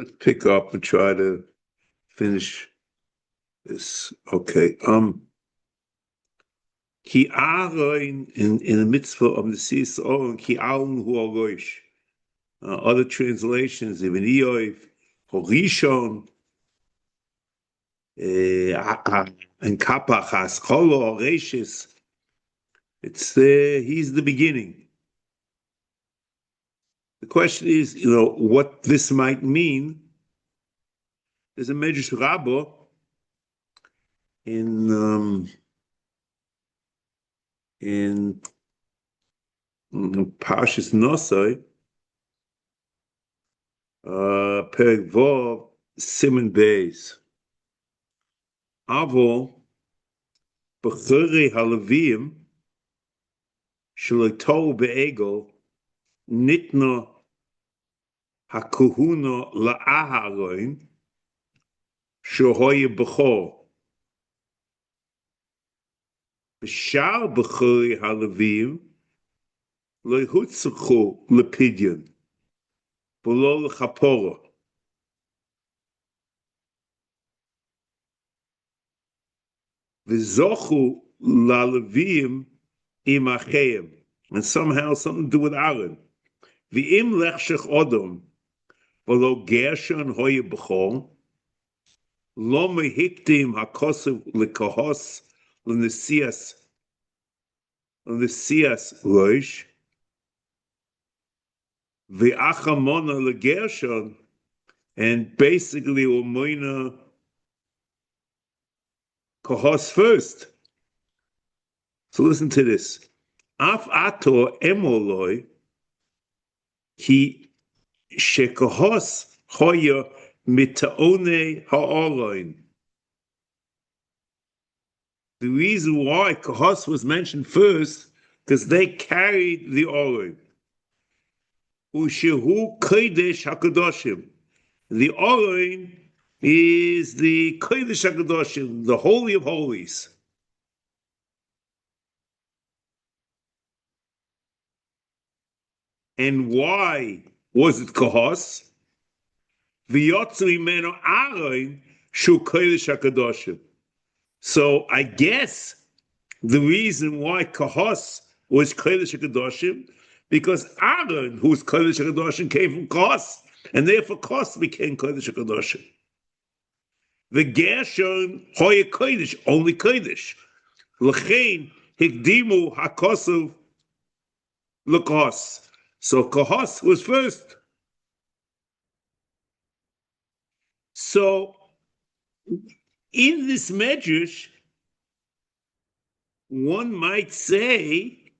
Let's pick up and try to finish this. Okay. Aron in the mitzvah of the Israel, Aron hu Rosh. Other translations, even Eoiv, Horishon, and Kapach Haskolo, Reshis. It's he's the beginning. The question is, what this might mean. There's a Medrash Rabbah in Parshas Nosai, Perek Vav, Siman Beis. Avo b'chorei haLevim shelo be'egel nitna hakuhuna la'aharon shehoye b'chor. B'shar b'chorei haLevim lo yhutzchu lepidyon v'lo l'chapora. V'zochu la'Levim im acheim, and somehow something to do with Aaron. V'im lechshech odom v'lo gershon hoye b'chor lo mehiktim hakosev lekahos l'nesias rosh v'achamona legershon, and basically umoina kahos first. So listen to this. Af ato emoloi ki shekahos hoya mitaone ha'aron. The reason why kahos was mentioned first, because they carried the aron. Ushehu kodesh hakadoshim. The aron is the kodesh hakadoshim, the holy of holies. And why was it kahos? V'yotzu imenu Aaron shu kodesh hakadoshim. So I guess the reason why kahos was kodesh hakadoshim, because Aaron, who's kodesh hakadoshim, came from kahos, and therefore kahos became kodesh hakadoshim. The Gershon hoye kodesh, only kodesh. L'chein hikdimu hakosuv l'kahos. So kahos was first. So in this medrash, one might say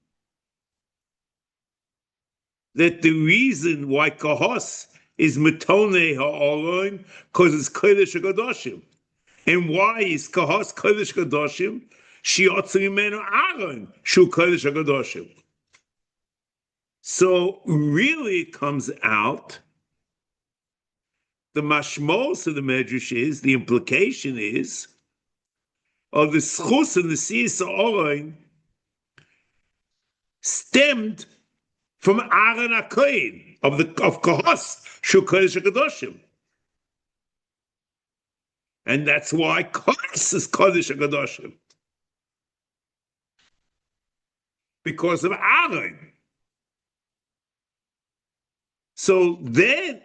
that the reason why kahos is metone ha'aron, because it's kodesh hakadoshim. And why is kahos kodesh hakadoshim? Shi'otzu imenu Aaron shu kodesh hakadoshim. So really it comes out, the mashmos of the medrash is, the implication is, of the schus and the siyas ha'aron stemmed from Aaron HaKohen, of kahos shu kodesh hakadoshim. And that's why kahos is kodesh hakadoshim, because of Aaron. So then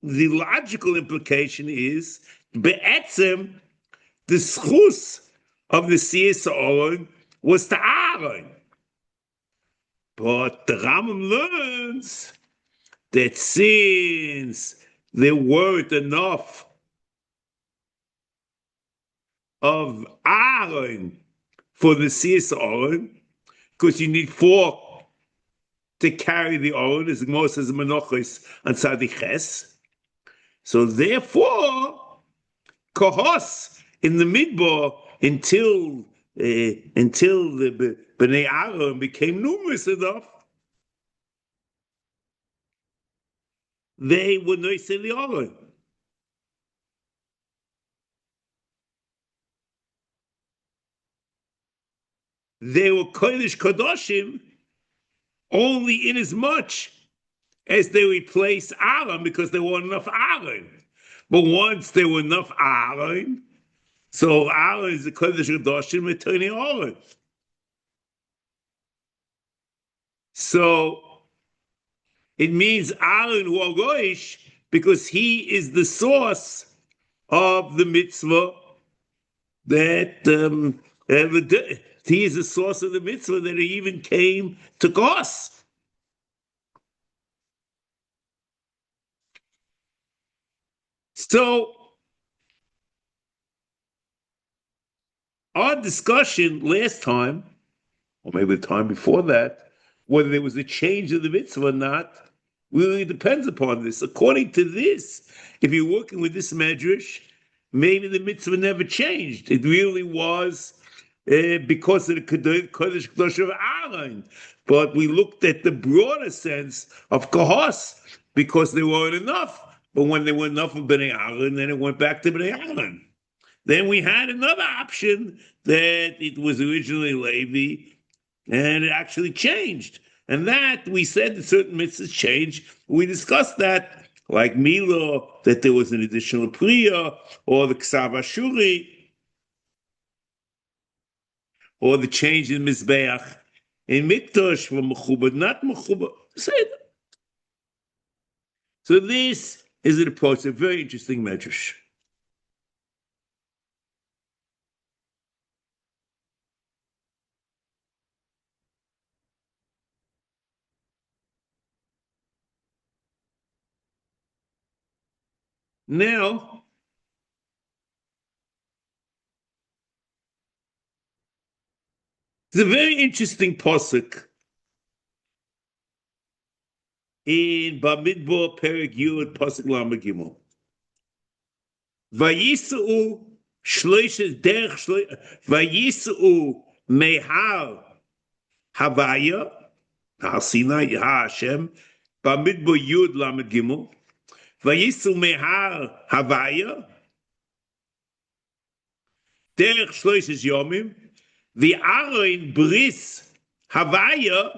the logical implication is, be'etzem, the schus of the siyas ha'aron was to Aaron. But the Rambam learns that since there weren't enough of Aaron for the siyas ha'aron, because you need 4 to carry the aron, as the Gemara says menachos and tzadiches. So therefore, kahos in the midbar until the Bnei Aaron became numerous enough, they would not say the aron. They were kodesh kadoshim only in as much as they replaced Aaron because there weren't enough Aaron. But once there were enough Aaron, so Aaron is the Kodesh Kedoshim returning Aaron. So it means Aaron who are Rosh because he is the source of the mitzvah that he is the source of the mitzvah that he even came to cause. So our discussion last time, or maybe the time before that, whether there was a change of the mitzvah or not, really depends upon this. According to this, if you're working with this medrash, maybe the mitzvah never changed. It really was because of the Kodesh Kedosh of Aaron. But we looked at the broader sense of Kahos because there weren't enough. But when there were enough of Bnei Aaron, then it went back to Bnei Aaron. Then we had another option that it was originally Levi, and it actually changed. And that, we said that certain mitzvahs change. We discussed that, like Milo, that there was an additional Priya, or the Ksav Ashuri, or the change in Mizbeach, in Mikdash, from Mechubah, not Mechubah. So this is an approach, a very interesting medrash. Now, it's a very interesting pasuk in Bamidbar Perek Yud pasuk Lamed Gimel. Vayisau shloishes derech shloish vayisau mehar Havaya Har Sinai Hashem Bamidbar Yud Lamed Gimel. Vayisau mehar Havaya derech shloishes yomim. The Aron Bris Havaya,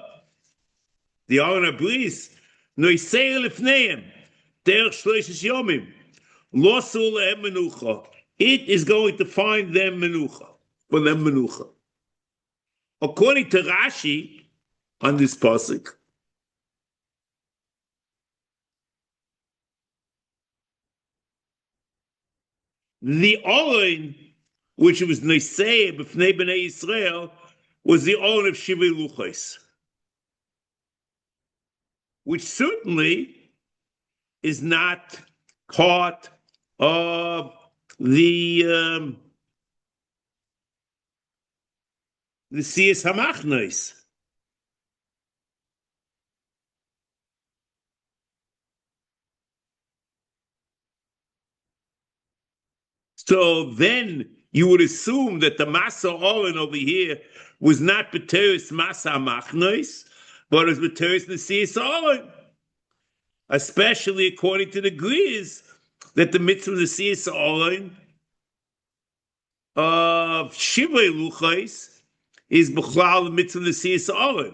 the Aron Bris, Noisei Lifneim, Derech Shloishes Yomim, Losul Lehem Menucha. It is going to find them Menucha, for them Menucha. According to Rashi, on this pasuk, the Aron, which was Noisei B'fnei Bnei Israel, was the Aron of Shivei Luchos, which certainly is not part of the Siyas Hamachnos. So then you would assume that the Masa Aron over here was not B'teres Masa Hamachnos, but it was B'teres Nesiyas Aron. Especially according to the Greers, that the mitzvah Nesiyas Aron of Shivei Luchos is B'chlal the mitzvah Nesiyas Aron.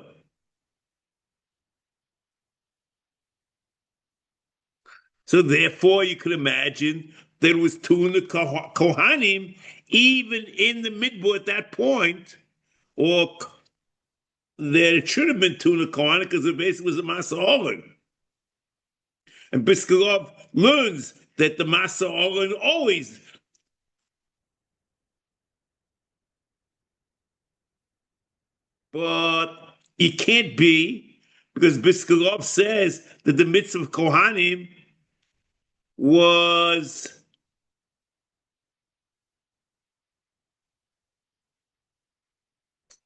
So therefore, you could imagine that it was to the Kohanim, even in the midbar at that point, or that it should have been to the Kohanim because it basically was a Masa Aron. And Biskarov learns that the Masa Aron always. But it can't be, because Biskarov says that the mitzvah of Kohanim was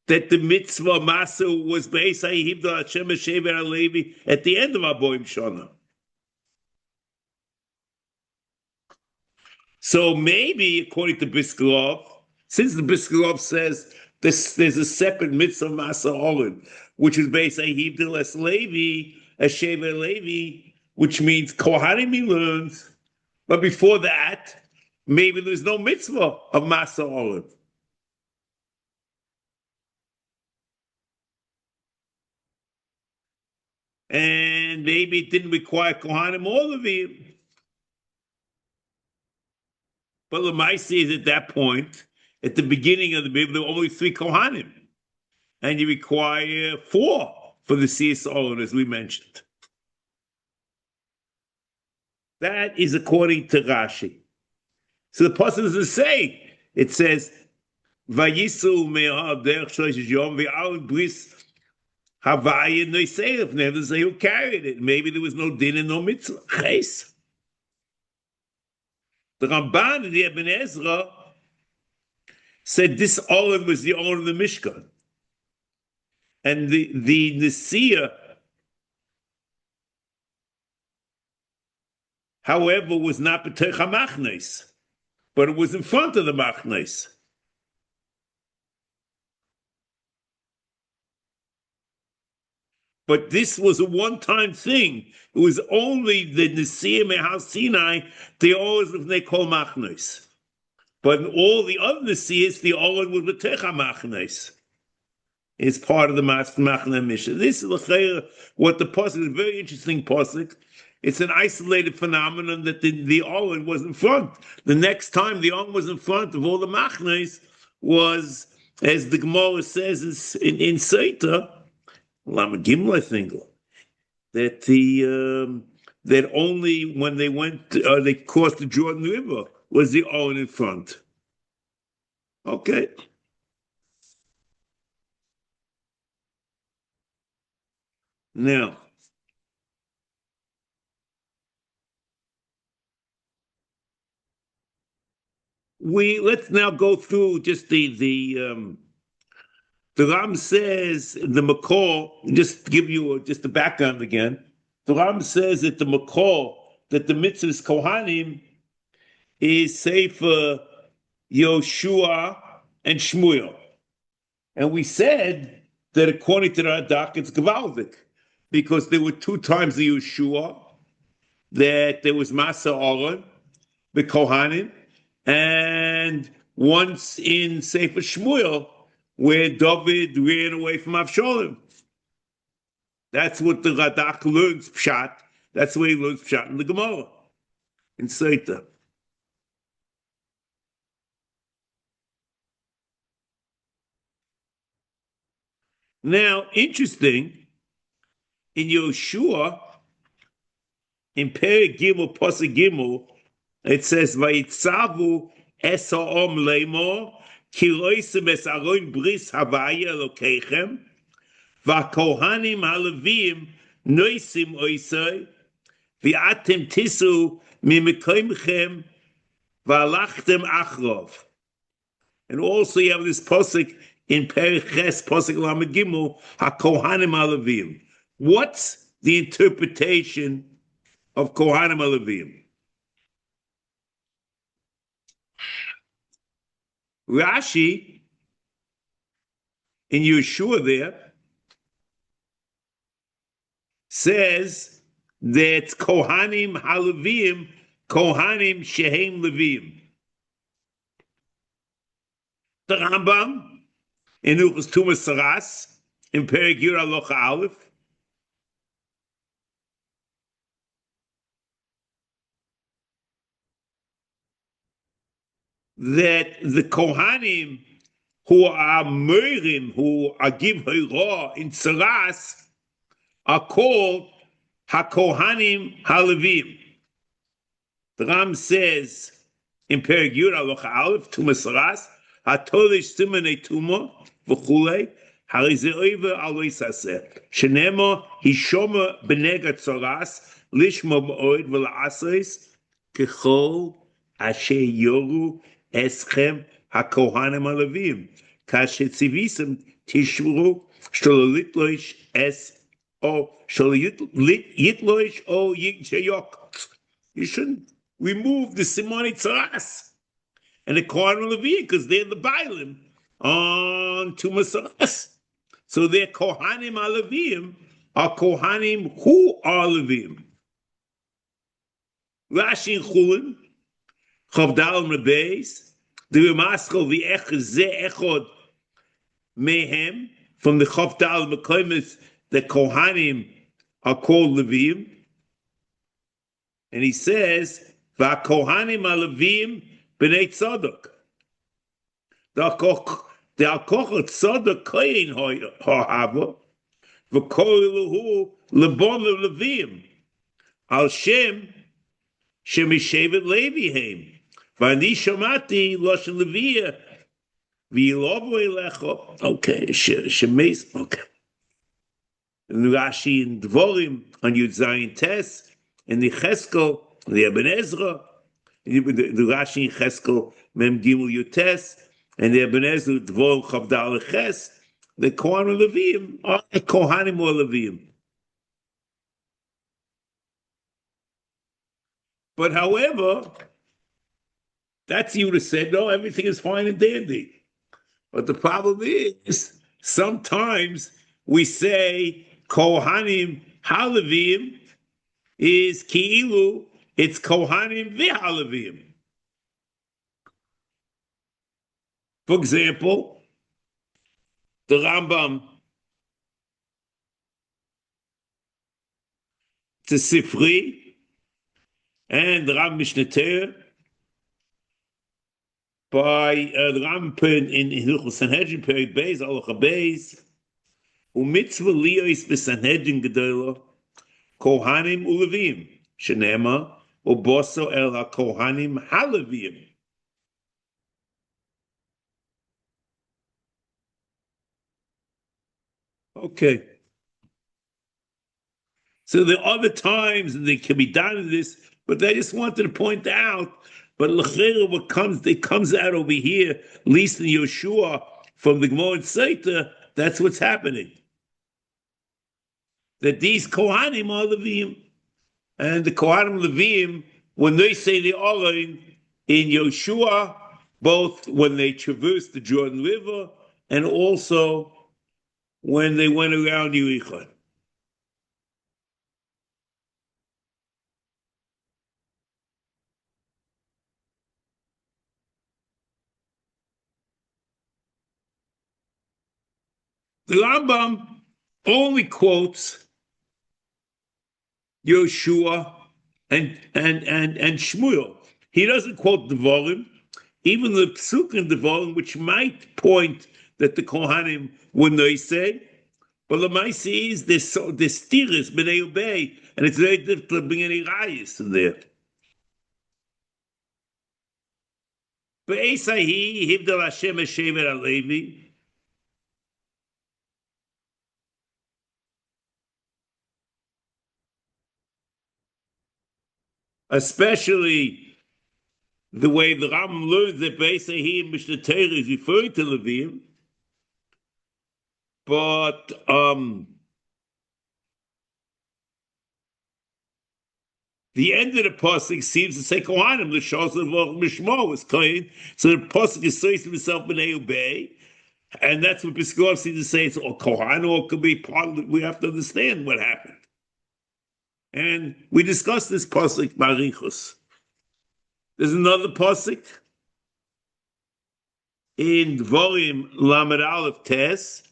that the mitzvah Masa was Be'ez HaYihibda Hashem Shever HaLevi at the end of Aboim Shana. So maybe, according to Biskarov, since the Biskarov says there's a separate mitzvah Masa Aron, which is Be'ez HaYihibda Les Levi, Shever Levi, which means Kohanim he learns, but before that, maybe there's no mitzvah of Masa Aron. and maybe it didn't require Kohanim all of them. But Lamaisi is at that point, at the beginning of the Bible, there were only 3 Kohanim, and you require 4 for the Siyas Aron, as we mentioned. That is according to Rashi. So the pasuk doesn't say. It says, "Vayisu me'av derech shlosh yom ve'al bris havaya noiseif." Never say who carried it. Maybe there was no din and no mitzvah. Ches. The Ramban and the Ibn Ezra said this Aron was the Aron of the Mishkan, and the Nesiah, however, was not b'teich hamachnes, but it was in front of the machnes. But this was a one-time thing. It was only the Nesiah Mehar Sinai, they always they call machnes. But in all the other Nesiahs, the Aron was b'teich hamachnes. It's part of the Machne Mishnah. This is what the pasuk is. A very interesting pasuk. It's an isolated phenomenon that the Aron was in front. The next time the Aron was in front of all the Machnes was, as the Gemara says in Sefer, Lamed Gimel, I think, that that only when they went, they crossed the Jordan River was the Aron in front. Okay. Now, let's now go through just the Ram says the Makor, just to give you just the background again. The Ram says that the Makor, that the mitzvahs Kohanim is Sefer, Yoshua, and Shmuel. And we said that according to the Radak, it's Gavaldik, because there were 2 times the Yoshua, that there was Masa Aron, the Kohanim, and once in Sefer Shmuel, where David ran away from Avshalom. That's what the Radak learns Pshat. That's where he learns Pshat in the Gemara, in Sefer. Now, interesting, in Yoshua, in Perek Gimel, Pasuk Gimel, it says, "Vayitzavu es ha'om leimor, ki roisem es aron bris havaya elokechem, v'kohanim haLevim noisim oisei, v'atem tisu mimekoimchem, v'alachtem achrov." And also you have this pasuk in Perek Ches, pasuk Lamed Gimel, haKohanim haLevim. What's the interpretation of Kohanim haLevim? Rashi, in Yeshua there, says that Kohanim haLevim, Kohanim shehem Levim. The Rambam, in Uchas Tumas Saras, in Perek Yud Halacha Aleph, that the Kohanim who are Meirim, who are give Hira in Saras, are called HaKohanim haLevim. The Ram says in Perek Yud Halacha Aleph, Tumas Saras, HaTolish Simonei Tuma, v'chulei, Harizeh Oiver Alois Aseh, Shenema Hishoma Benegat Saras, Lishma Ma'od V'la'aseis, Kechol Asher Yoru Eschem HaKohanim haLevim, Kasher Tzivisem Tishvuru, Shololitloish Es, O Shololitloish O Yitchayok. You shouldn't remove the Simonei Tzaras and the Kohanim haLevim, because they're the Bailim on Tumas Saras. So their Kohanim haLevim are Kohanim who are Levim. Rashi in Chulin, Chavdal Rebeis, the Remaschal v'Echad Ze Echod Mehem, from the Chavdal Mekoimis, the Kohanim are called Leviim, and he says, "Va'kohanim Leviim b'nei tzadok." The Alkoch tzadok kohen ha'ava, v'koiluhu lebon Leviim al shem shemishevet Levihem. V'ani shamati loshen Leviyah v'yilovu elecha. Okay, shemes. Okay. Rashi in Dvorim on Yud Zayin Tes, in the Cheskel, the Ibn Ezra, the Rashi in Cheskel Mem Gimel Yud Tes, and the Ibn Ezra Dvorim Chavdal Ches, the Kohanim Leviim are the Kohanim or Leviim. But however, that's you to say, no, everything is fine and dandy. But the problem is, sometimes we say Kohanim Halavim is Ki'ilu, it's Kohanim V'Halavim. For example, the Rambam, the Sifri, and the Ram Mishneh by the Ram in Hilchos Sanhedrin period Beis Halacha Beis u'mitzvah liyos b'Sanhedrin gedola kohanim u'levim shenema u'boso el hakohanim halevim. Okay. So there are other times and they can be done in this, but I just wanted to point out. But what comes out over here, at least in Yeshua, from the Gemara and Sefer, that's what's happening. That these Kohanim are Levim, and the Kohanim Levim, when they say the Aron in Yeshua, both when they traversed the Jordan River and also when they went around Yericho. The Rambam only quotes Yoshua and Shmuel. He doesn't quote Devarim, even the Psuk in Devarim, which might point that the Kohanim were Noisei, but the Maisi is this Tiris B'nei Ubei, and it's very difficult to bring any rayas in there. But Esahi Hivdal Hashem Eshevet Alevi. Especially the way the Rambam learns that Beisahi and Mishneh Torah is referring to Levim, but the end of the pasuk seems to say Kohanim l'shos levach mishmo was Kohen, so the pasuk is saying to himself b'nei ubei, and that's what Piskov seems to say. It's all Kohan, or it could be part of it. We have to understand what happened. And we discussed this pasuk Marichus. There's another pasuk in Dvorim Lamed Aleph Tes.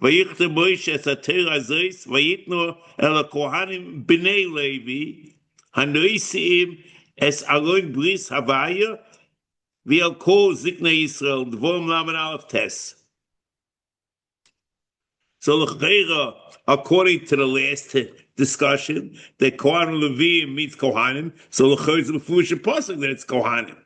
Vayichtem Moshe es haTorah hazos vayitnu el haKohanim b'nei Levi hanoisiim es Aron bris Havaya v'el kol ziknei Yisrael. Dvorim Lamed Aleph Tes. So according to the last discussion, that Kohanim Levim means Kohanim, so l'chayr is the foolish pasuk that it's Kohanim.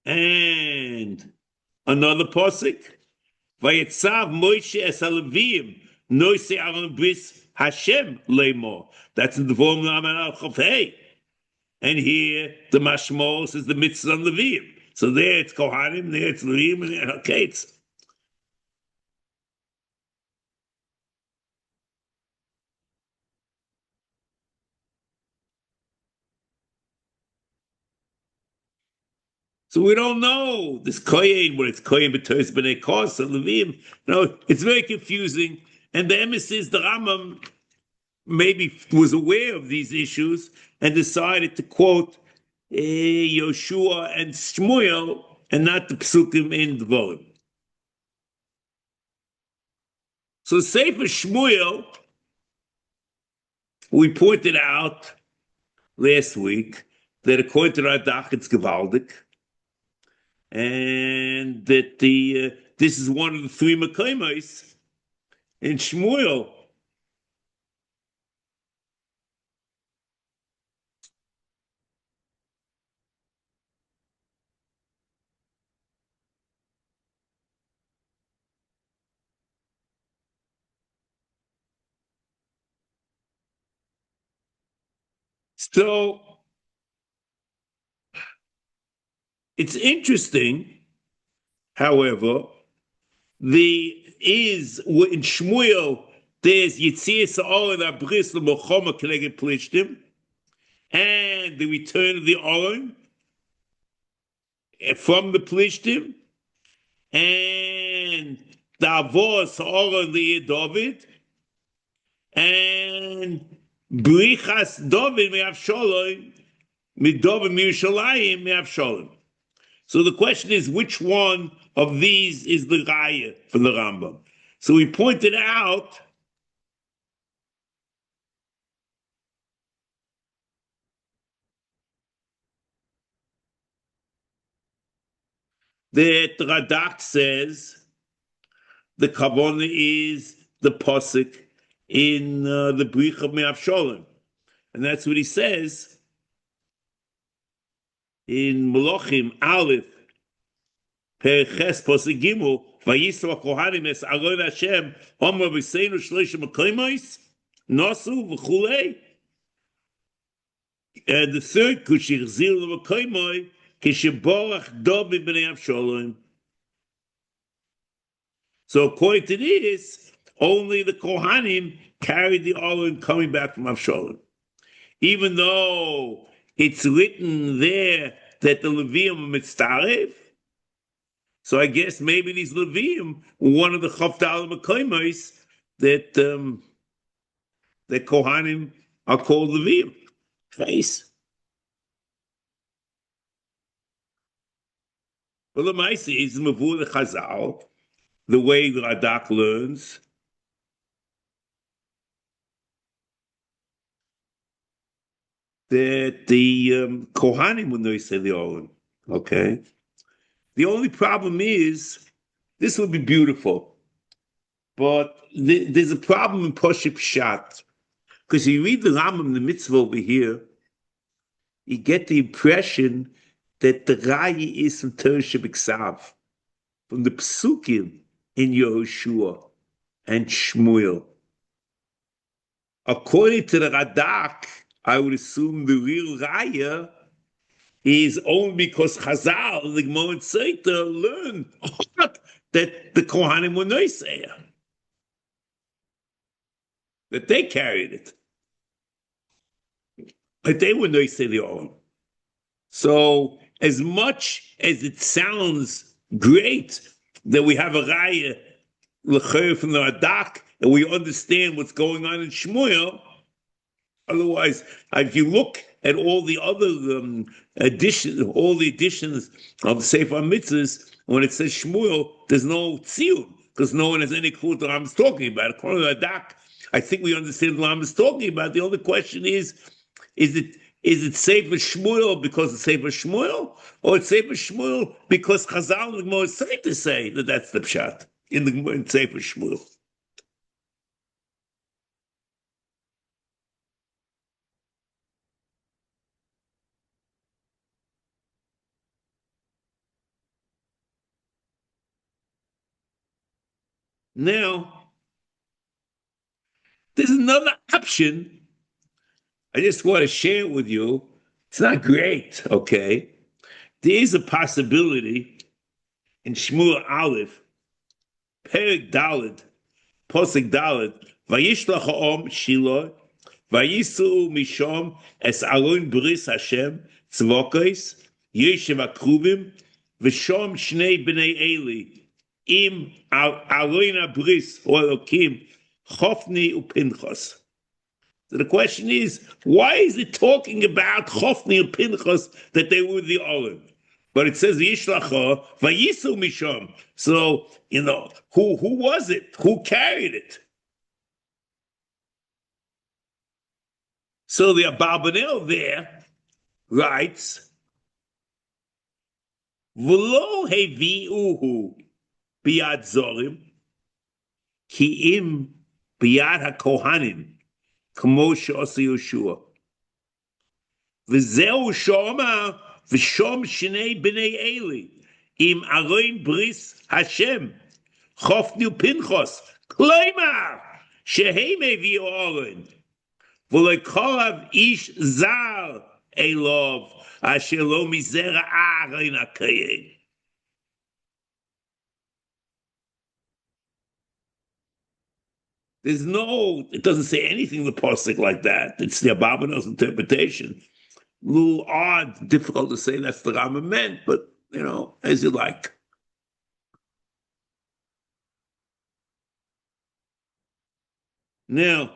And another pasuk, Vayetzav Moshe es haLevim noisei Aron bris Hashem leimor. That's in the form of Hey. And here the mashmos is the mitzvah on Levim. So there it's Kohanim, there it's Levim, and there okay, it's. So we don't know this kohen, what it's kohen b'tois b'nei kos and Levim. No, it's very confusing. And the emes is the Rambam maybe was aware of these issues and decided to quote Yoshua and Shmuel, and not the psukim in Dvorim. So Sefer Shmuel, we pointed out last week that according to Radak, it's gewaldig, and that this is one of the three Mekayimos in Shmuel. So it's interesting, however, in Shmuel, there's Yitzias Ha'aron Abris L'Mochoma Keneged Plishtim, and the return of the Aron from the Plishtim, and the Avos Ha'aron L'Ir David, and Brichas David Me'Avshalom, Midavid Mirushalayim Me'Avshalom. So the question is, which one of these is the Raya for the Rambam? So we pointed out that Radak says the Kavanah is the Pasuk in the Brich of Me'Avshalom. And that's what he says in Malachim Aleph, Perches Pasuk Gimel, Vayisra Kohanim es Aron Hashem, Omer V'seinu Shlosh Mekayimos, Nasu V'chulei. And the third, Kushir Zil Mekayimoi, Kishiborach David B'nei Avshalom. So according to this, only the Kohanim carried the Aron coming back from Avshalom. Even though it's written there that the Levium are mitztarev, so I guess maybe these Levium were one of the Chavdal Mekayimos that that Kohanim are called Levium. Face. But the Maisi is Mavur the Chazal, the way the Radak learns. That the Kohanim when they say the Aron, okay? The only problem is, this would be beautiful, but there's a problem in Poship Shat, because you read the Rambam, the mitzvah over here, you get the impression that the Raya is from Torah Shebiksav, from the Psukim in Yehoshua and Shmuel. According to the Radak, I would assume the real Raya is only because Chazal, the Gemara and Sefer, learned that the Kohanim were Noiseya, that they carried it, that they were Noiseya the Aron. So, as much as it sounds great that we have a Raya L'cher from the Radak and we understand what's going on in Shmuel, otherwise, if you look at all the other additions of Sefer HaMitzvos, when it says Shmuel, there's no tziyun, because no one has any clue what the Rambam is talking about. According to Radak, I think we understand what the Rambam is talking about. The only question is it Sefer Shmuel because it's Sefer Shmuel, or it's Sefer Shmuel because Chazal and the Gemara say to say that that's the pshat in Sefer Shmuel. Now, there's another option. I just want to share it with you. It's not great, okay? There is a possibility in Shmuel Aleph, Perek Daled, Posek Daled, Vayishlach ha'om Shiloh, Vayisu mishom es Aron bris Hashem, Tzvokos, Yeshiv Akrubim, V'shom Shnei B'nei Eli, Im Aron Abris, or Elokim, Chofni uPinchos. So the question is, why is it talking about Chofni and Pinchas that they were the Aron? But it says Yishlacha Vayisu Misham. So who was it? Who carried it? So the Abarbanel there writes, V'lo hevi'uhu biyad zorim ki im biyad hakohanim k'mo she'asa Yoshua. V'zeu shomar v'shom shnei b'nei Eli im aroin bris Hashem chofnu Pinchos kloimar shehem hevi'u Aron v'lo korav ish zar elov asher lo mizera Aron HaKohen. It doesn't say anything in the pasuk like that. It's the Abarbanel's interpretation. A little odd, difficult to say that's the Rama meant, but as you like. Now,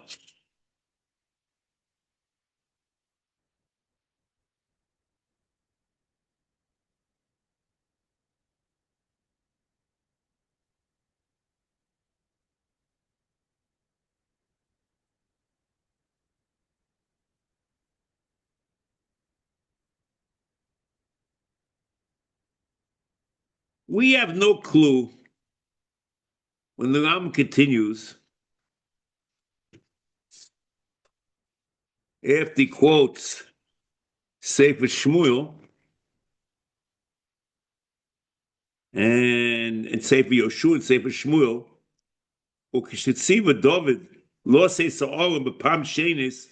we have no clue when the Ram continues, after he quotes Sefer Shmuel and Sefer Yoshua and Sefer Shmuel, Ukishitziva David lo se sa'orim b'pam shenis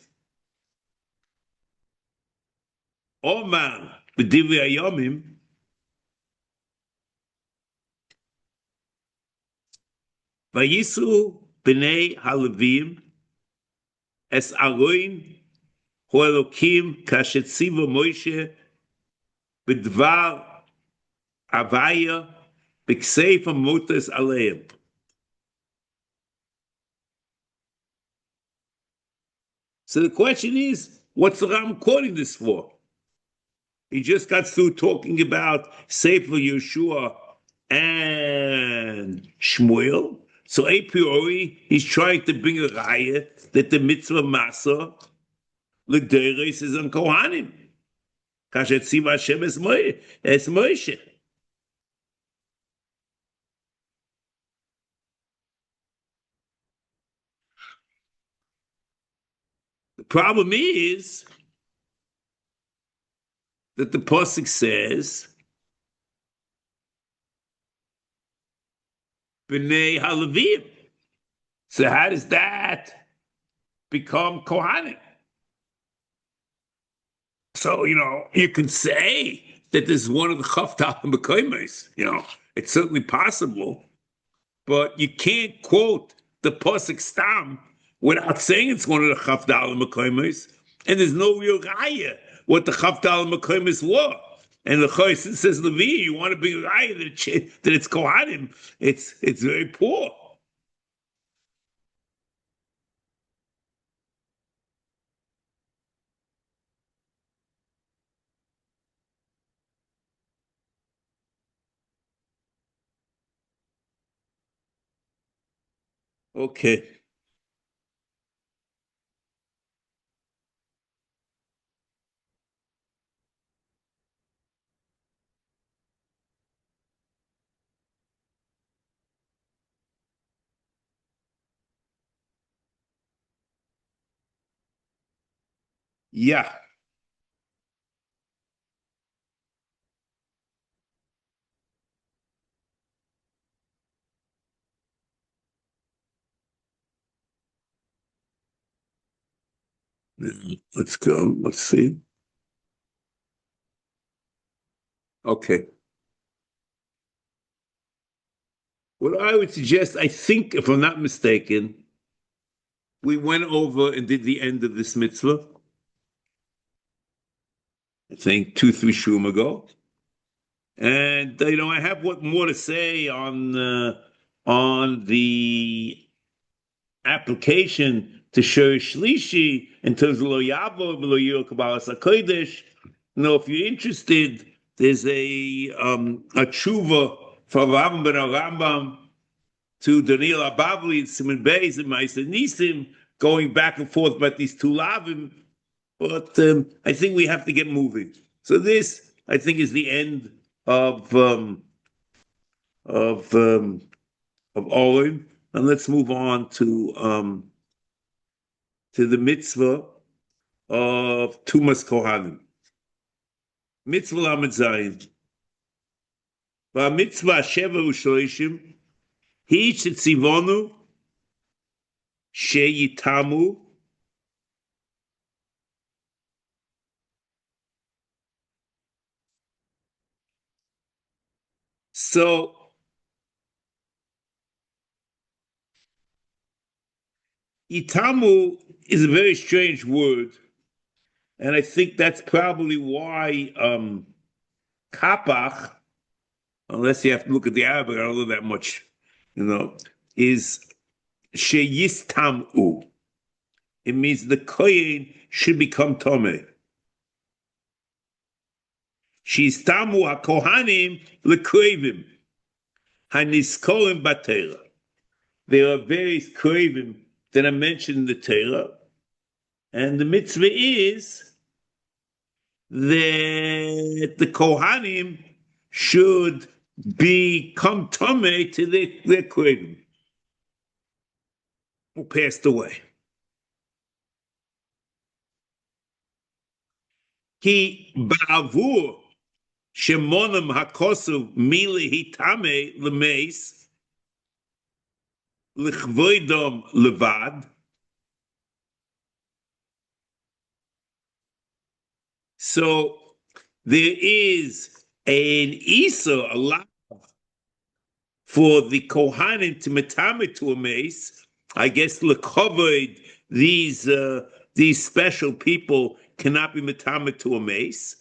Omar b'divrei hayomim Vayisu b'nei haLevim es Aroin hu Elokim kashetziva Moshe b'dvar Avaya b'kseif hamotos Alehem. So the question is, what's the Ram quoting this for? He just got through talking about Sefer Yeshua and Shmuel. So a priori, he's trying to bring a raya that the mitzvah masa l'deres is on Kohanim. Kashetziv Hashem es Moshe. The problem is that the pasuk says B'nei haLevim. So how does that become Kohanim? So you can say that this is one of the Chavtal and Mekaymes. It's certainly possible, but you can't quote the pasuk stam without saying it's one of the Chavtal and Mekaymes, and there's no real raya what the Chavtal and Mekaymes were. And the Chaysin says, Levi, you want to bring a raya that it's Kohanim, it's very poor. Okay. Yeah. Let's go. Let's see. Okay. What I would suggest, I think, if I'm not mistaken, we went over and did the end of this mitzvah. I think 2-3 shum ago. And I have what more to say on the application to Shiur Shlishi in terms of lo yavo v'lo yiro kabbalas hakodesh. If you're interested, there's a tshuva from Rambam ben Rambam to Daniel Abavli and Simon Beis and Ma'aser Nisim, going back and forth about these two lavim. But I think we have to get moving. So this, I think, is the end of Olim, and let's move on to the mitzvah of Tumas Kohanim. Mitzvah Lamed Zayin. Mitzvah Sheva U'Shloishim Hi Shetzivonu Sheyitamu So Itamu is a very strange word, and I think that's probably why kapach, unless you have to look at the Arabic, I don't know that much, is sheyistamu. It means the kohen should become tomei. Shistamu hakohanim lekrobihem haniskolim batera. There are various krobihem that are mentioned in the Torah, and the mitzvah is that the Kohanim should become tomei to their krobihem who passed away. Ki ba'avur shemonam hakosuv milehitame lemeis Lichvoidom levad. So there is an Isa, a law for the Kohanim to metame to a mace. I guess lekrovied, these special people cannot be metame to a mace.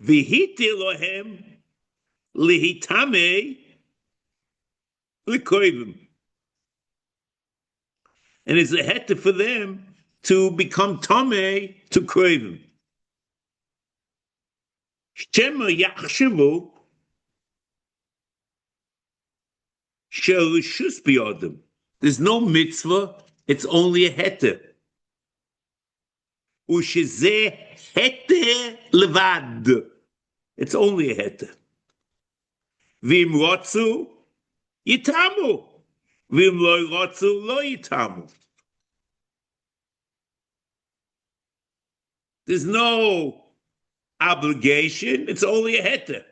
V'hiti lohem lihitame Likrobihem. And it's a heter for them to become tomei to krobihem. Shema yachshavu shelishus biyodem. There's no mitzvah, it's only a heter. Ushezeh heter levad. It's only a heter. V'im rotzu Yitamu. Vim lo yotzu lo yitamu. There's no obligation. It's only a heter.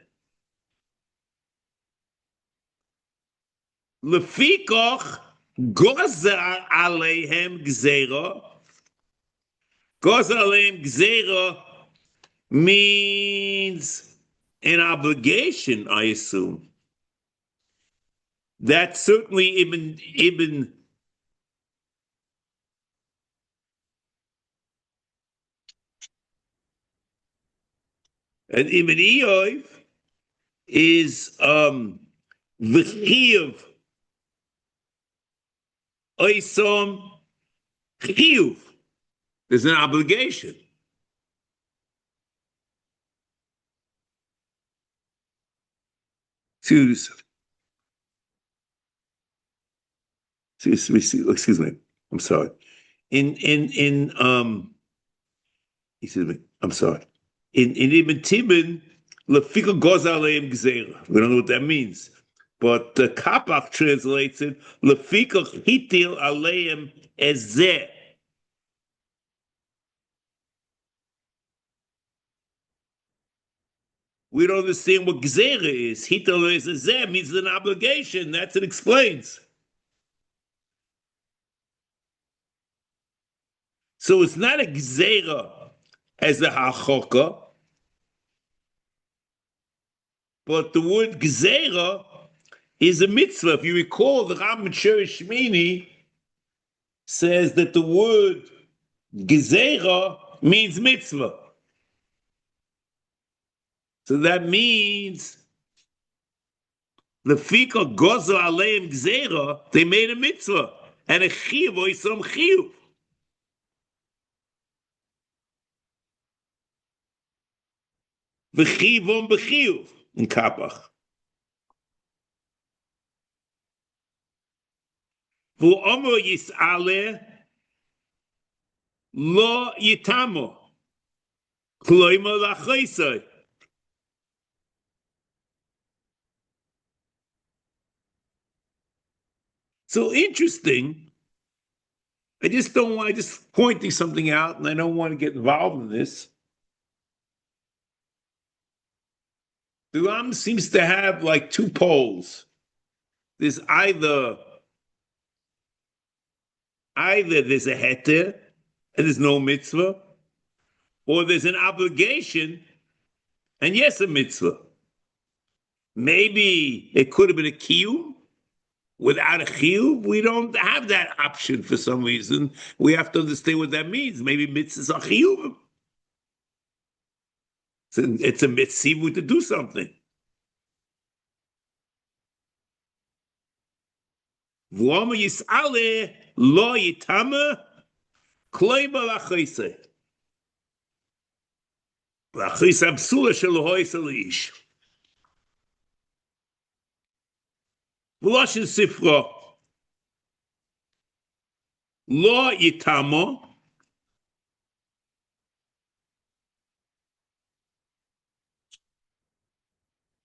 Lefikoch gozer alehem gzeira. Gozer alehem gzeira means an obligation, I assume. That's certainly Ibn and Ibn Eoiv is v'chiyuv oisom chiyuv. There's an obligation. Excuse me. I'm sorry. Excuse me. I'm sorry. In Ibn Tibin, lefika goz aleim gzeira. We don't know what that means, but the Kapach translates it lefika hitil aleim ezeh. We don't understand what gzeira is. Hitil ezeh means an obligation. That's it explains. So it's not a gzeira as a hachoka, but the word gzeira is a mitzvah. If you recall, the Rambam Shemini says that the word gzeira means mitzvah. So that means the fika gozer aleim gzeira, they made a mitzvah. and a chiyuv or some chiyuv. V'chiyuvon b'chiyuv in kapach. V'omer yis'aleh lo yitamo kloimer la'chaisai. So interesting. I just don't want, just pointing something out, and I don't want to get involved in this. The Ram seems to have like two poles. There's either there's a heter and there's no mitzvah, or there's an obligation and yes, a mitzvah. Maybe it could have been a kiyum without a chiyuv. We don't have that option for some reason. We have to understand what that means. Maybe mitzvahs are chiyuvim. It's a mitzvah to do something. V'omer yis'aleh lo yitama kloimer la'chaisei. La'chaisei absula shelo hoisei leish. V'loshin sifra lo yitama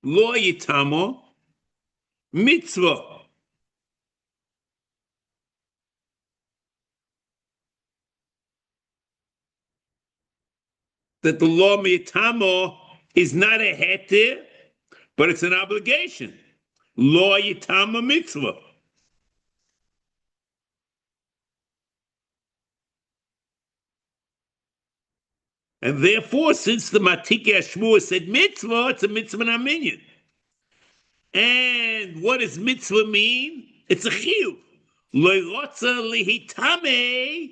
lo yitama mitzvah. That the law yitama is not a heter, but it's an obligation. Law yitama mitzvah. And therefore, since the Matikei Shmua said mitzvah, it's a mitzvah naminyan. And what does mitzvah mean? It's a chiyuv. Lo rotza lihitame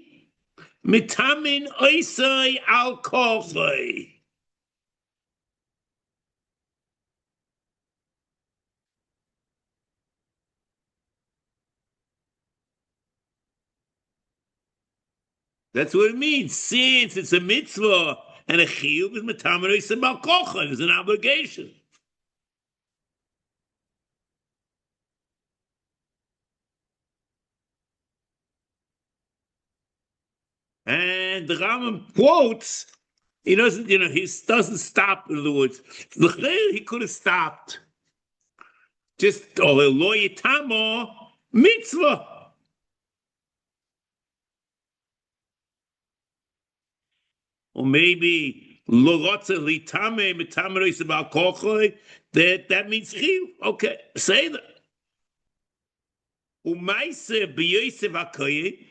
mitamin oisai al kochai. That's what it means. Since it's a mitzvah and a chiyuv is mitamin oisai al kochai, it's an obligation. And the Rambam quotes, he doesn't stop, in other words. He could have stopped. Just, lo yitamo mitzvah. Or maybe, lo rotze litame mitame reisabal kochoi, that means chiyuv. Okay, say that. Umaise b'yosef hakoyim,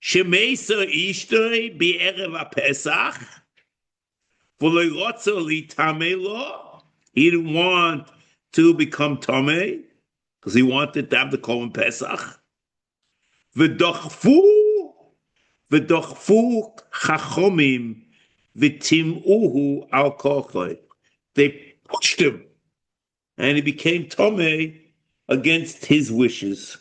Shemeisa ishtoi be'erev HaPesach, v'lo rotzo litame lo. He didn't want to become tamei because he wanted to have the korban Pesach. V'dochfu chachomim v'tim'uhu al kochoi. They pushed him, and he became tamei against his wishes.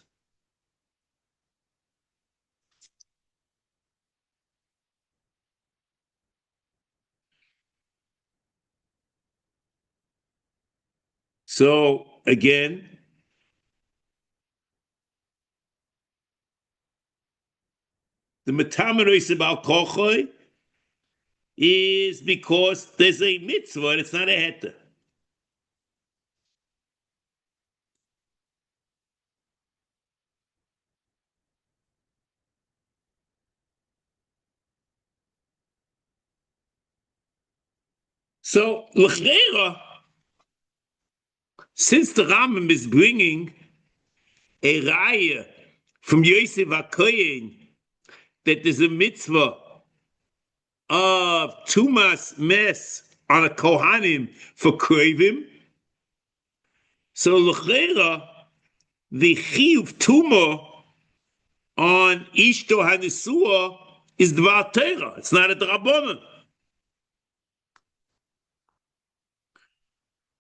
So again, the mitamin oisei al kochoi is because there's a mitzvah and it's not a heter. So l'chreira, since the Rambam is bringing a raya from Yosef HaKohen that there's a mitzvah of tumas mes on a kohanim for krovihem, so l'chreira, the chiyuv tuma on ishto hanesua is dvar Torah. It's not a drabonon.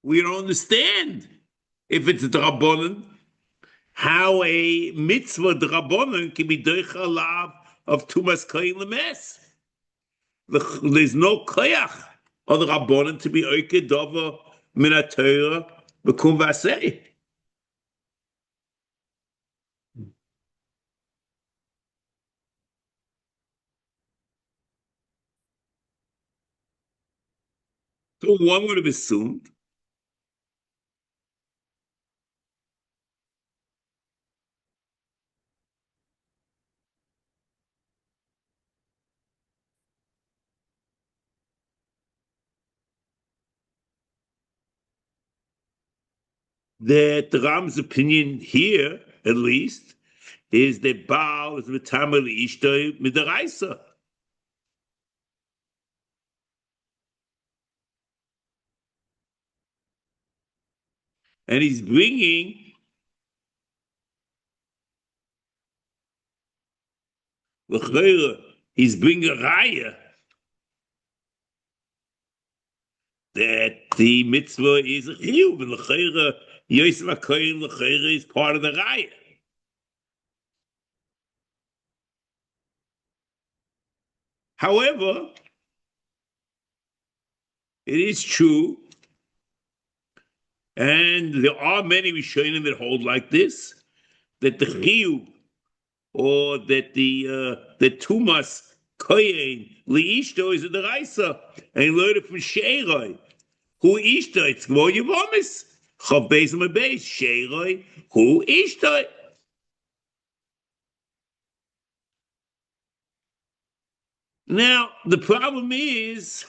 We don't understand if it's a drabonon, how a mitzvah drabonon can be doicha lav of tumas koyin lemes. There's no koyach of the rabbonon to be oike dova min haTorah b'kum v'aseh. So one would have assumed that the Ram's opinion here, at least, is that Baal is v'tamel ishtoi midaraisa. And he's bringing a raya that the mitzvah is a chiyuv, and l'chayra Yosef HaKohen l'chayra is part of the raya. However, it is true, and there are many Rishonim that hold like this, that the chiyuv, or that the tumas kohen liishto is a deraisa, and learn from sheiroi who ishto. It's more yivomis chav beis and beis sheiroi who ishto. Now the problem is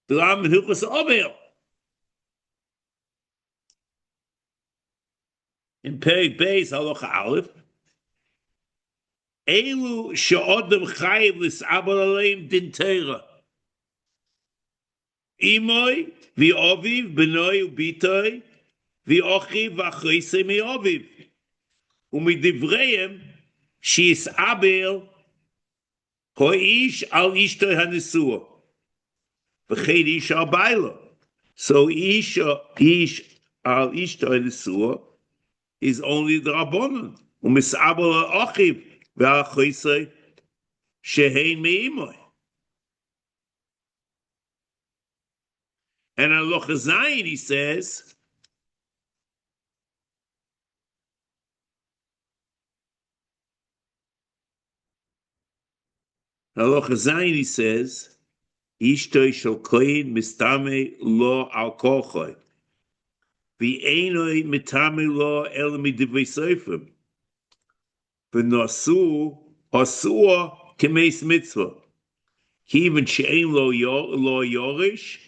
the Ram in Hilchos Ovel in Perek Beis Halacha Aleph. Elu she'odem chayiv l'sabel aleim din Torah. Imoi v'oviv b'noi u'bitoi v'ochiv v'achrisei me'oviv u'midivreihem she'yisabel ho'ish al ishtoi hanesua v'chein ish al bailo. So ish al ishtoi hanesua is only the Rabbanon. U'misabel ha'ochiv v'achrisei she'hein me'imoi. And on Halacha Zayin, he says, Ishtoi shel kohen mistame lo al kochoi, v'einoi mitame lo el midivrei sefer, v'nosu asua kemeis mitzvah, even she'ein lo yorish,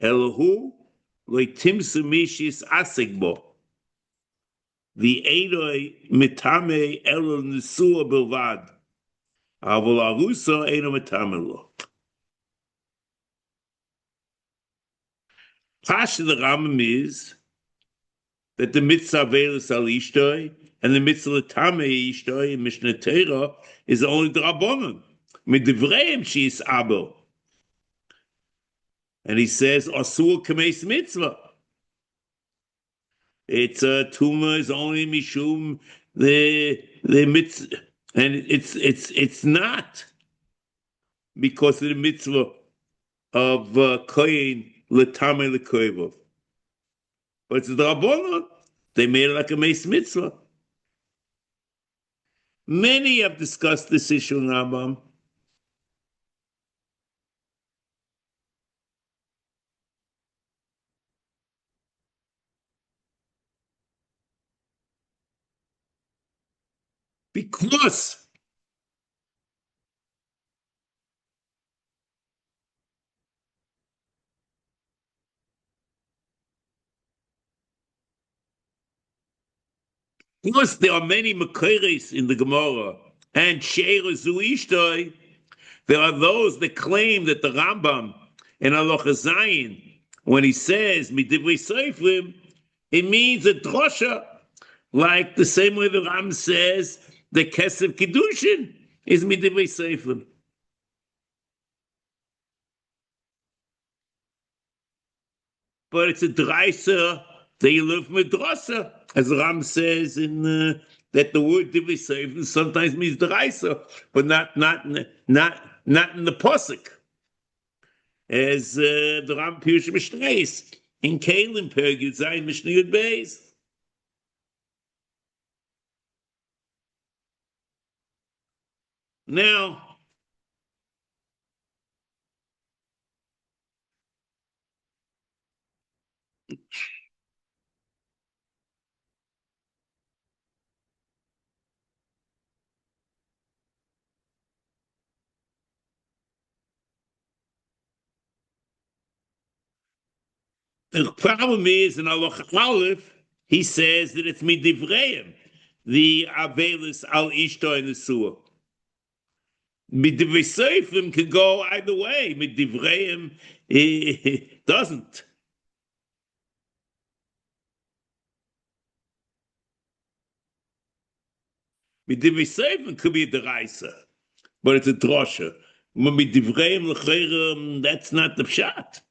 Elohu loitimsu mishis asek bo. The Eidoi mitame elo nesua bilvad. Avol arusa eino mitame lo. Pasha the Rambam is that the mitzvah velus al ishtoi and the mitzvah tame ishtoi in Mishnah Torah is only the Rabbanon. Midivreihem she is abo. And he says, Asur kameis mitzvah. It's a tumor is only mishum the mitzvah, and it's not because of the mitzvah of kohen letame lekrobihem. But it's the Rabbanon. They made it like a meis mitzvah. Many have discussed this issue in Rambam. Because there are many Makoros in the Gemara and She'er Zuishtoi, there are those that claim that the Rambam in Halacha Zayin, when he says Midivrei Seifrim, it means a drosha, like the same way the Ram says the Kesef Kiddushin is Midivrei Seifrim. But it's a draisa they live madrasa, as Ram says in that the word divrei sefer sometimes means deraisa, but not in the pasuk, as the Ram Pirush Mishnayis in Kalim Perek Yud Zayin Mishnah Yud Beis. Now, the problem is in Halacha Aleph, he says that it's midivreim, the avelis al ishto in the sewer. Midivrei seifim can go either way. Midivreim doesn't. Midivrei seifim could be a deraisa, but it's a drosha. Midivreim l'chayrim, that's not the pshat.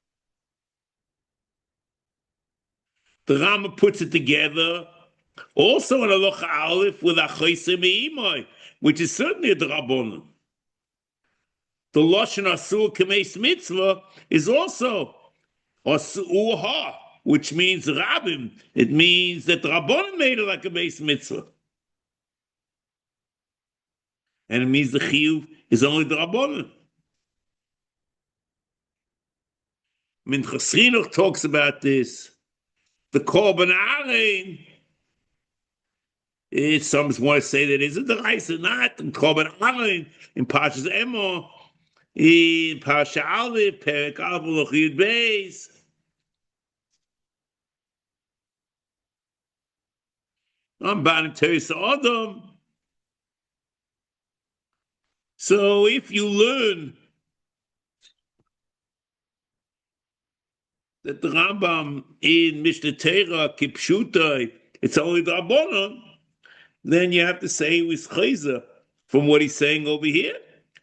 The Rama puts it together also in Halacha Aleph with Achoisei Me'imai, which is certainly a drabonon. The Lashon Asur K'meis Mitzvah is also Asur Ha, which means Rabbim. It means that the Rabbanim made it like a Meis Mitzvah. And it means the Chiyuv is only the Rabbanim. Minchas Chinuch talks about this. The Korban Aaron, some want to say that isn't the rice or not. And Korban Aaron in Parshas Emor, in Parsha Aleph, Perek Aleph Yud Beis. I'm bound in Teres Adam. So if you learn that the Rambam in Mishnah Torah Kipshutai, it's only the Rabbanon, then you have to say it was Chayza from what he's saying over here.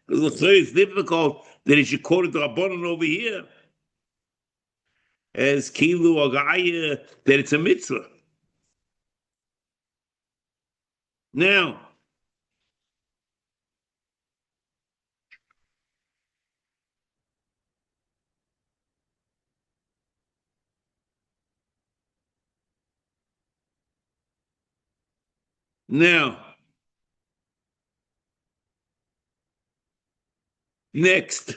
Because it's difficult that he should quote the Rabbanon over here as Kilu or Gaya, that it's a mitzvah. Now, next,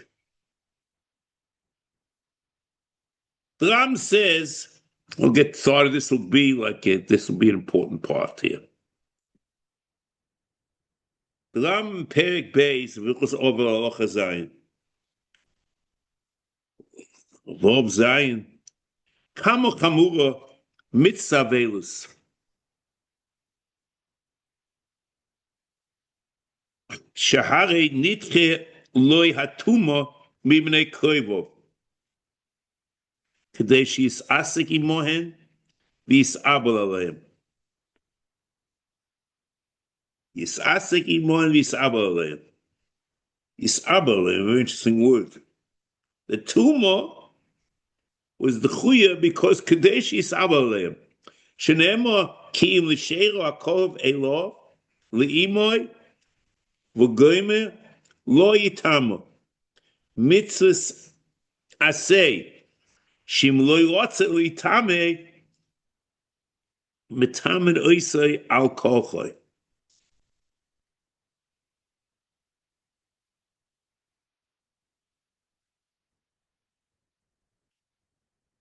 the Ram says, we'll get started, this will be an important part here. The Ram Perek Beis, Vilchos Over Halacha Zayin. Vov Zayin. Kamo Chamura Mitzavelus. Shahare Nitche Loi Hatuma Mibnei Koivov. Kedei she's Aseh imohen v'yis'abel alehem. Aseh imohen v'yis'abel alehem. Yis'abel alehem, very interesting word. The tumah was the chuya because kedei yis'abel alehem. Shene'emar ki'im l'sheiro hakov elov le'imoy v'goyme lo yitama. Mitzvahs aseh Shim lo yotze l'itame mitamen oisei al kochoi.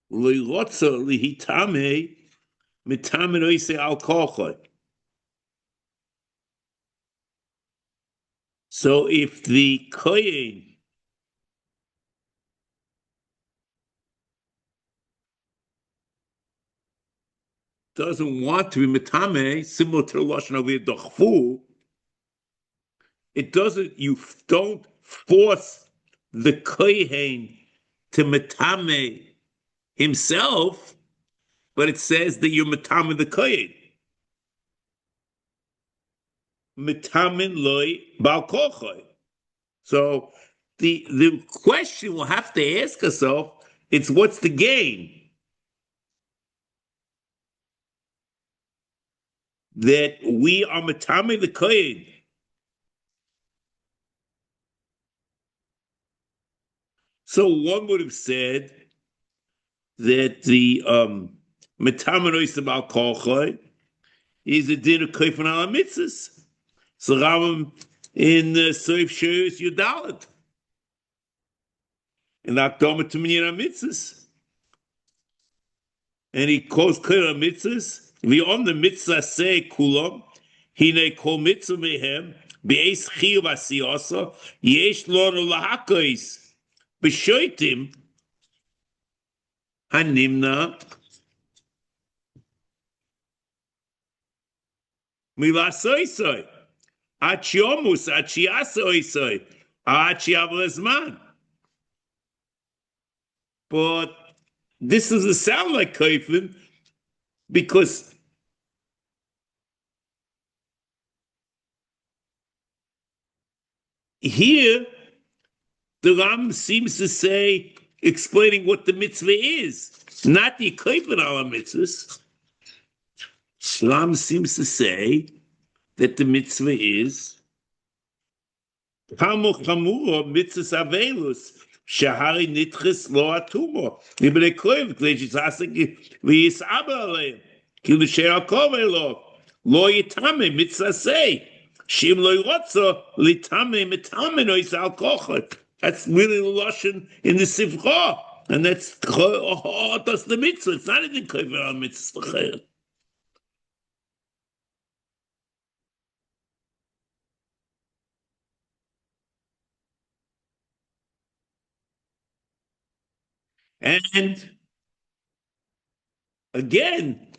Lo yotze l'itame mitamen oisei al kochoi. So if the kohen doesn't want to be metame, similar to the lashon over here, dachfu, you don't force the kohen to metame himself, but it says that you're metame the kohen. Metamin loy bal kochoi. So the question we'll have to ask ourselves, it's what's the gain? that we are mטמאין the kohen. So one would have said that the mטמאין oisem al kolchoi is a din of kofen al mitzvos. So Rambam in Sefer Shiur Yudalet. In Akdama to Minyan HaMitzvos. And he calls Kohen HaMitzvos, V'yom the mitzvah say kulam, Hine kol mitzvah mehem, Be'ez chiyuv asiyasa, Yesh lonu lahakos, B'shoitim, Hanimna, Milasoisoi, Achiomus, Achiasoisoi, Achiavelezman. But this doesn't sound like kofen, because here the Ram seems to say, explaining what the mitzvah is, not the kofen ala mitzvahs. Ram seems to say that the mitzvah is Hamuch Hamura mitzvahs avelus. Shahari nitchis lo atumo. Ibn Eklev, Glejis Aseh, V'yis'abel aleim. Ki l'she'er kovei lo. Lo yitame mitzvah say. Shim lo yirotzo, litame mטמאין ois al kochot. That's really the Lashon in the Sefer. And that's the mitzvah. It's not even koven al mitzvah. And again,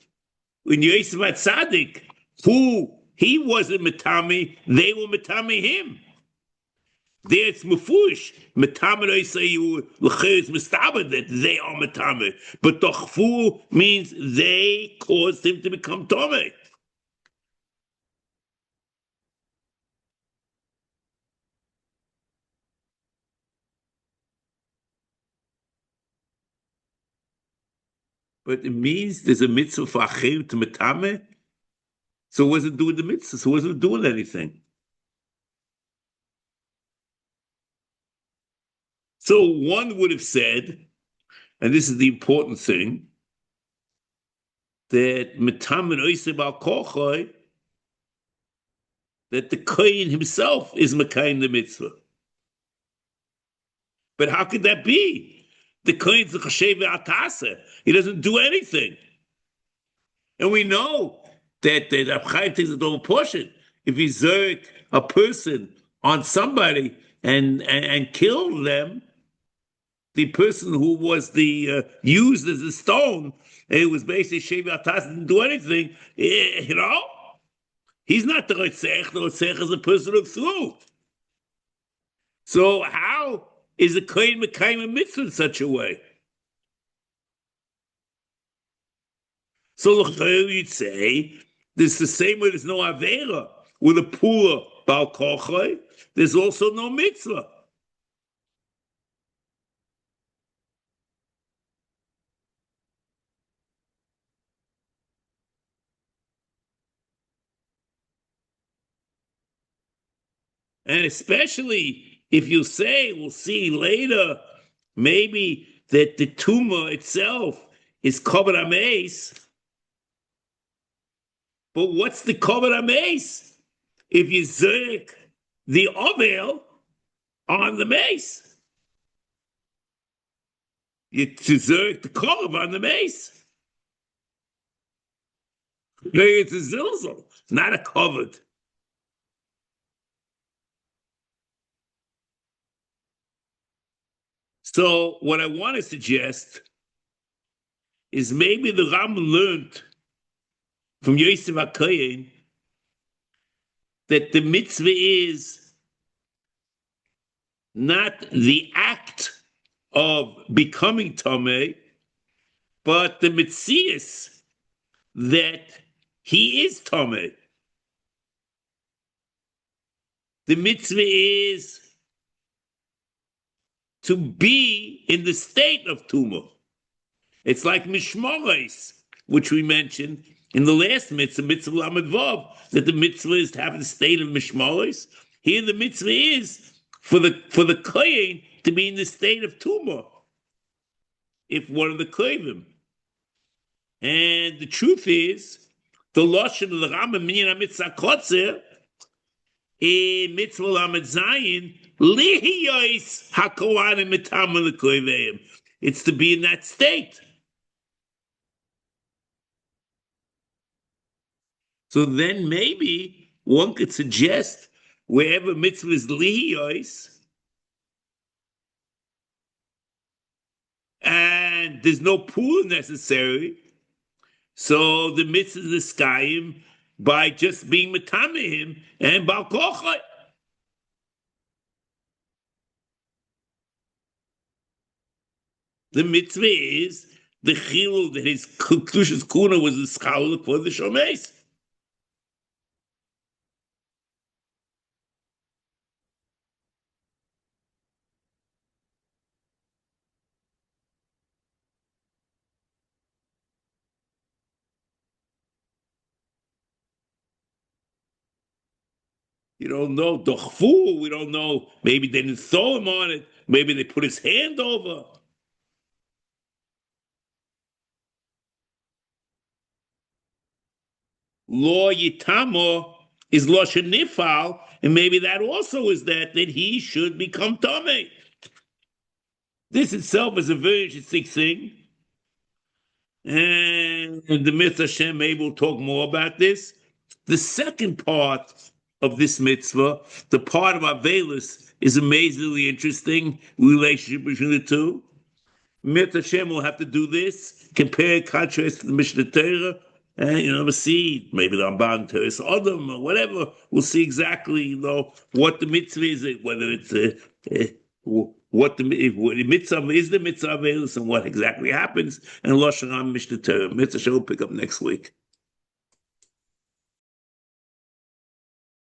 when Yosef Tzaddik, who he wasn't mטמאין, they were mטמאין him. There it's mefush. Mטמאין, I say you l'chayz mistabed that they are mטמאין, but tochfu means they caused him to become tomei. But it means there's a mitzvah for achim to mטמאין. So what's it doing the mitzvah? So what's it doing anything? So one would have said, and this is the important thing, that mטמאין oisem al kochoi, that the kohen himself is mekayim the mitzvah. But how could that be? The kohen's the chashev Aseh. He doesn't do anything. And we know that Chaim takes it over portion. If you zerk a person on somebody and kill them, the person who was the used as a stone, it was basically Shevi Atas, didn't do anything, you know? He's not the Rotzech. The Rotzech is a person who threw. So how is a kohen mekayim a mitzvah in such a way? So you'd say, there's the same way there's no avera with a pula bal kochai, there's also no mitzvah. And especially if you say, we'll see later, maybe that the tumor itself is covered amaze. But what's the covered amaze? If you zerk the ovel on the mace, you zerk the cover on the mace. It's a zilzal, not a covered. So what I want to suggest is maybe the Ram learned from Yosef HaKohen that the mitzvah is not the act of becoming Tomei, but the mitzias that he is Tomei. The mitzvah is to be in the state of Tumah. It's like Mishmorais, which we mentioned, In the last mitzvah, mitzvah lamed vav, that the mitzvah is to have the state of mishmalos. Here the mitzvah is for the kohen to be in the state of tumah, if one of the kohenim. And the truth is, the lashon of the Rambam minyan mitzvah kotzer in mitzvah lamed zayin lihiyos hakohanim mitamah lekrobihem. It's to be in that state. So then maybe one could suggest wherever mitzvah is lihiyos and there's no pool necessary, so the mitzvah is skayim by just being metameim and bal kochai. The mitzvah is the chilul that his kedusha's kuna was the schalul for the shomeis. You don't know dochfu. We don't know. Maybe they didn't throw him on it. Maybe they put his hand over. Lo yitamo is lo shenifal, and maybe that also is that he should become tamei. This itself is a very interesting thing, and the mitzvah Hashem maybe will talk more about this. The second part of this mitzvah, the part of Avelis, is amazingly interesting relationship between the two. Mitzvah Hashem will have to do this, compare and contrast to the Mishnah Torah, and we'll see maybe the Ramban Teres Adam or whatever. We'll see exactly what the mitzvah is, whether it's what the mitzvah is, the mitzvah Avelis, and what exactly happens, and Lashon HaMishnah Torah. Mitzvah Hashem will pick up next week.